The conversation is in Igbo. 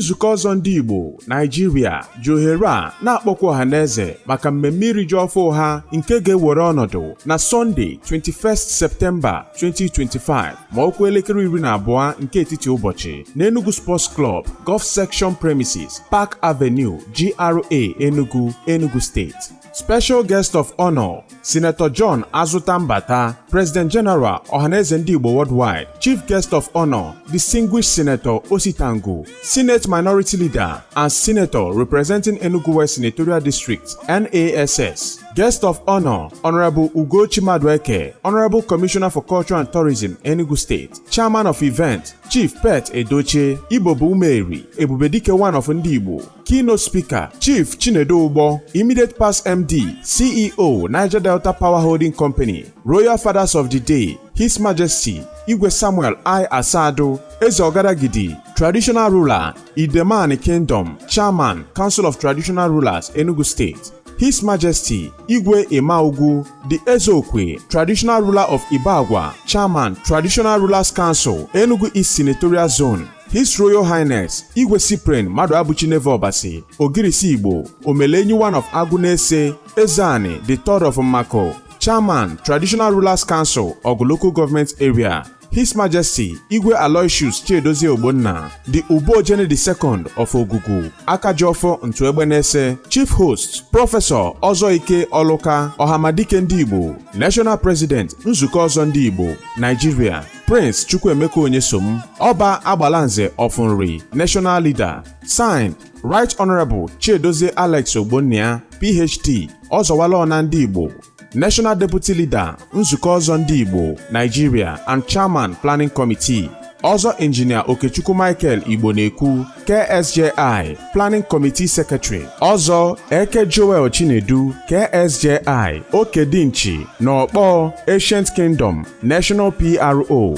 nzukọ ọzọ ndị Igbo Nigeria ji ohere a na-akpọkwa ọhaneze maka mmemme iri ji ọfụ ha nke ga-ewere ọnọdụ na Sunday 21st September 2025 ma ọkwa elekere 12 nke etiti ụbọchị na Enugu Sports Club Golf Section Premises Park Avenue GRA Enugu State. Special guest of honor, Senator John Azutambata, President General Ohaneze Ndi Igbo Worldwide. Chief guest of honor, Distinguished Senator Ositangu, Senate Minority Leader and Senator representing Enugu West Senatorial District, NASS. Guest of honor, Honorable Ugochi Madweke, Honorable Commissioner for Culture and Tourism, Enugu State. Chairman of event, Chief Pet Edoche, Igbo Umeri, Ebubedike one of Ndi Igbo. Keynote speaker, Chief Chinedu Ubo, Immediate Past MD, CEO, Niger Delta Power Holding Company. Royal Fathers of the Day, His Majesty Igwe Samuel I. Asado, Eze Ogadagidi, Traditional Ruler, Idemani Kingdom, Chairman, Council of Traditional Rulers, Enugu State. His Majesty Igwe Emaugu, the Ezokwe, Traditional Ruler of Ibagwa, Chairman, Traditional Rulers Council, Enugu East Senatorial Zone. His Royal Highness Igwe Cyprian Madu Abuchineve Obasi, Ogirisi Igbo, Omelenyi one of Agunese, Ezani, the third of Mako, Chairman, Traditional Rulers Council, Ogu Local Government Area. His Majesty Igwe Aloysius Chiedozie Ogbonna, the Ubojene II of Ogugu, Akajofo Ntuegbenese. Chief Host Professor Ozoike Oluka Ohamadike Ndi Igbo, National President Nzukọ Ọzọ Ndị Igbo Nigeria. Prince Chukwuemeka Onyesom, Oba Agbalanze of Nri, National Leader. Signed, Right Honorable Chiedozie Alex Ogbonnia, PhD, Ozowala Ona Ndị Igbo, National Deputy Leader, Nzukọ Ọzọ Ndị Igbo, Nigeria and Chairman Planning Committee. Ọzọ Engineer Okechukwu Michael Igboneku, KSJI, Planning Committee Secretary. Ọzọ Eke Joel Chinedu, KSJI, Okedinchi, N'Okpor, Ancient Kingdom, National PRO.